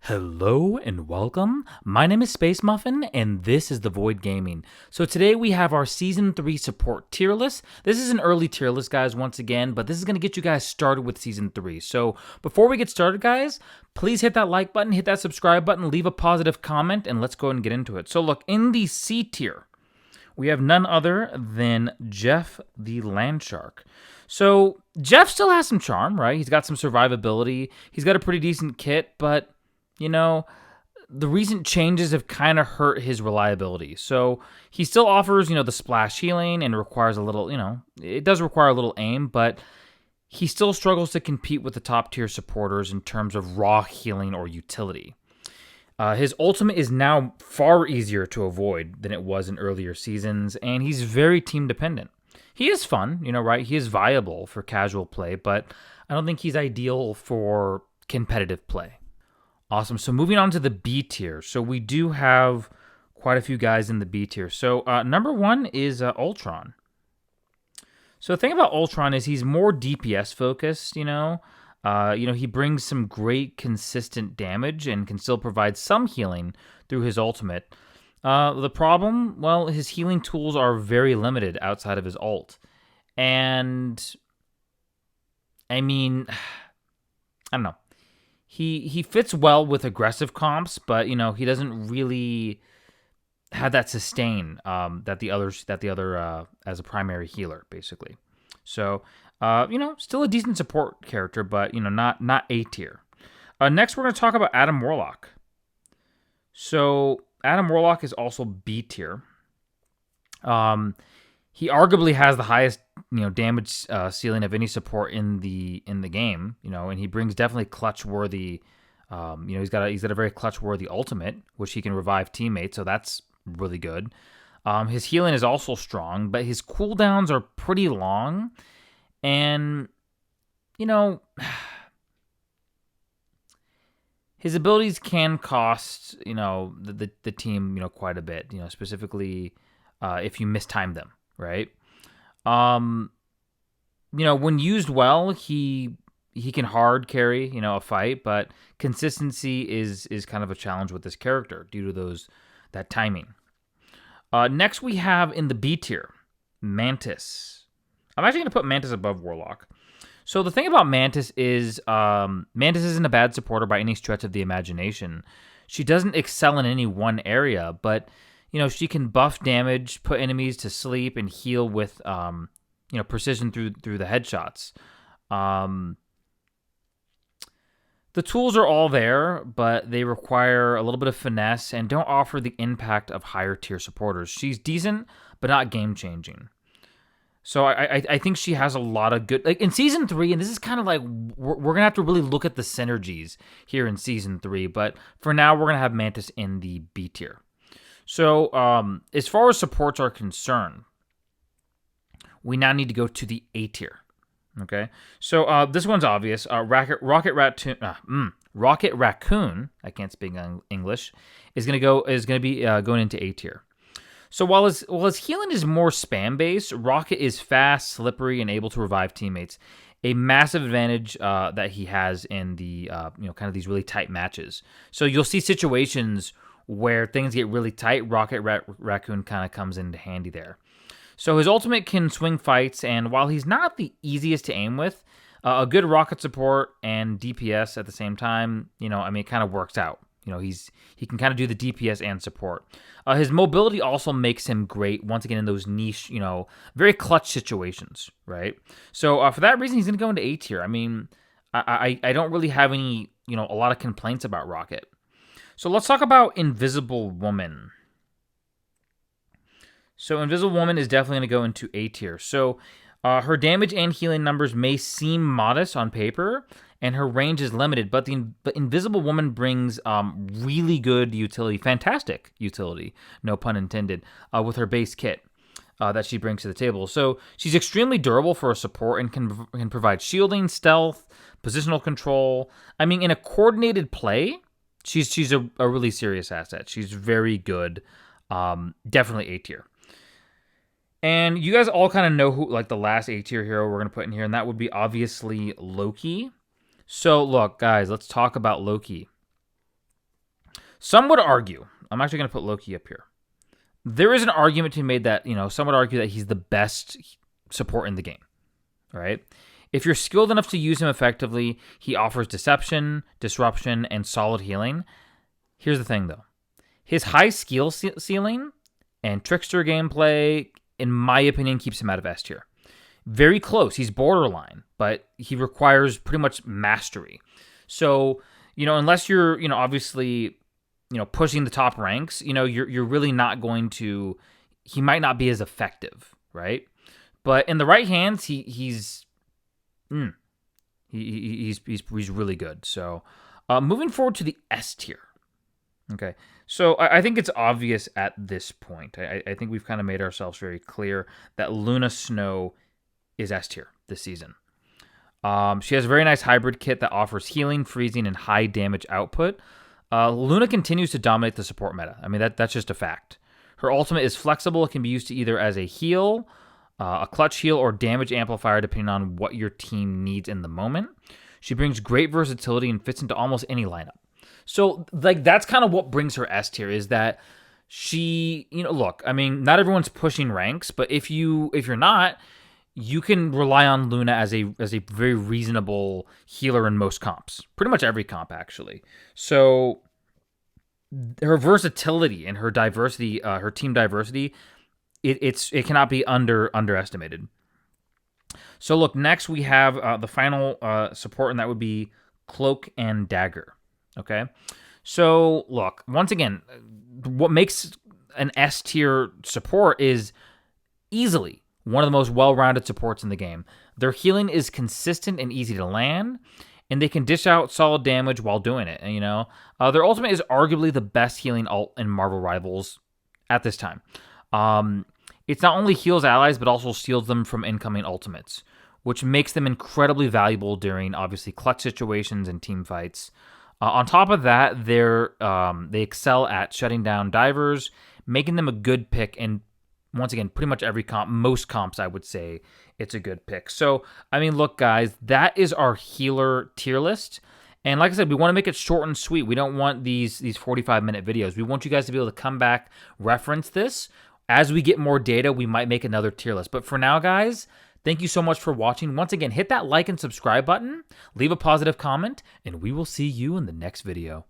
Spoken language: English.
Hello and welcome. My name is Space Muffin and this is The Void Gaming. So today we have our Season 3 support tier list. This is an early tier list, guys, once again, but this is going to get you guys started with Season 3. So before we get started, guys, please hit that like button, hit that subscribe button, leave a positive comment, and let's go ahead and get into it. So look, in the C tier, we have none other than Jeff the Landshark. So Jeff still has some charm, right? He's got some survivability. He's got a pretty decent kit, but you know, the recent changes have kind of hurt his reliability. So he still offers, the splash healing and requires a little, it does require a little aim, but he still struggles to compete with the top tier supporters in terms of raw healing or utility. His ultimate is now far easier to avoid than it was in earlier seasons, and he's very team dependent. He is fun, right? He is viable for casual play, but I don't think he's ideal for competitive play. Awesome. So moving on to the B tier. So we do have quite a few guys in the B tier. So number one is Ultron. So the thing about Ultron is he's more DPS focused. He brings some great consistent damage and can still provide some healing through his ultimate. The problem, well, his healing tools are very limited outside of his ult, and I mean, I don't know. He fits well with aggressive comps, but he doesn't really have that sustain that the other as a primary healer basically. So still a decent support character, but not A tier. Next, we're going to talk about Adam Warlock. So Adam Warlock is also B tier. He arguably has the highest damage ceiling of any support in the game, and he brings definitely clutch worthy. He's got a very clutch worthy ultimate, which he can revive teammates, so that's really good. His healing is also strong, but his cooldowns are pretty long, and his abilities can cost the team quite a bit. Specifically if you mistime them. Right. When used well, he can hard carry, a fight, but consistency is kind of a challenge with this character due to that timing. Next we have in the B tier, Mantis. I'm actually going to put Mantis above Warlock. So the thing about Mantis is Mantis isn't a bad supporter by any stretch of the imagination. She doesn't excel in any one area, but she can buff damage, put enemies to sleep, and heal with, precision through the headshots. The tools are all there, but they require a little bit of finesse and don't offer the impact of higher tier supporters. She's decent, but not game changing. So I think she has a lot of good, like in Season 3, and this is kind of like, we're going to have to really look at the synergies here in Season 3, but for now, we're going to have Mantis in the B tier. So, as far as supports are concerned, we now need to go to the A tier. Okay, so this one's obvious. Rocket Raccoon. I can't speak English. Is gonna be going into A tier. So while his healing is more spam based, Rocket is fast, slippery, and able to revive teammates. A massive advantage that he has in the kind of these really tight matches. So you'll see situations where things get really tight, Rocket Raccoon kind of comes into handy there. So his ultimate can swing fights, and while he's not the easiest to aim with, a good rocket support and DPS at the same time, it kind of works out. He can kind of do the DPS and support. His mobility also makes him great, once again, in those niche, very clutch situations, right? So for that reason, he's going to go into A tier. I mean, I don't really have any, a lot of complaints about Rocket. So let's talk about Invisible Woman. So Invisible Woman is definitely going to go into A tier. So her damage and healing numbers may seem modest on paper, and her range is limited, but the Invisible Woman brings really good utility, fantastic utility, no pun intended, with her base kit that she brings to the table. So she's extremely durable for a support and can provide shielding, stealth, positional control. I mean, in a coordinated play, she's a really serious asset. She's very good. Definitely A tier. And you guys all kind of know who, like, the last A tier hero we're going to put in here, and that would be obviously Loki. So, look, guys, let's talk about Loki. Some would argue, I'm actually going to put Loki up here. There is an argument to be made that, some would argue that he's the best support in the game, right? If you're skilled enough to use him effectively, he offers deception, disruption, and solid healing. Here's the thing, though. His high skill ceiling and trickster gameplay, in my opinion, keeps him out of S tier. Very close. He's borderline, but he requires pretty much mastery. So, unless you're, obviously, pushing the top ranks, you're really not going to. He might not be as effective, right? But in the right hands, he's really good. So, moving forward to the S tier. Okay, so I think it's obvious at this point. I think we've kind of made ourselves very clear that Luna Snow is S tier this season. She has a very nice hybrid kit that offers healing, freezing, and high damage output. Luna continues to dominate the support meta. I mean, that's just a fact. Her ultimate is flexible. It can be used to either as a heal, a clutch heal, or damage amplifier, depending on what your team needs in the moment. She brings great versatility and fits into almost any lineup. So, that's kind of what brings her S tier, is that she, look, I mean, not everyone's pushing ranks, but if you're not, you can rely on Luna as a very reasonable healer in most comps. Pretty much every comp, actually. So, her versatility and her diversity, her team diversity, it cannot be underestimated. So, look, next we have the final support, and that would be Cloak and Dagger. Okay, so look, once again, what makes an S tier support is easily one of the most well-rounded supports in the game. Their healing is consistent and easy to land, and they can dish out solid damage while doing it. And, their ultimate is arguably the best healing ult in Marvel Rivals at this time. It's not only heals allies, but also shields them from incoming ultimates, which makes them incredibly valuable during, obviously, clutch situations and team fights. On top of that, they excel at shutting down divers, making them a good pick. And once again, pretty much every comp, most comps, I would say it's a good pick. So, I mean, look, guys, that is our healer tier list. And like I said, we want to make it short and sweet. We don't want these 45-minute videos. We want you guys to be able to come back, reference this. As we get more data, we might make another tier list. But for now, guys, thank you so much for watching. Once again, hit that like and subscribe button, leave a positive comment, and we will see you in the next video.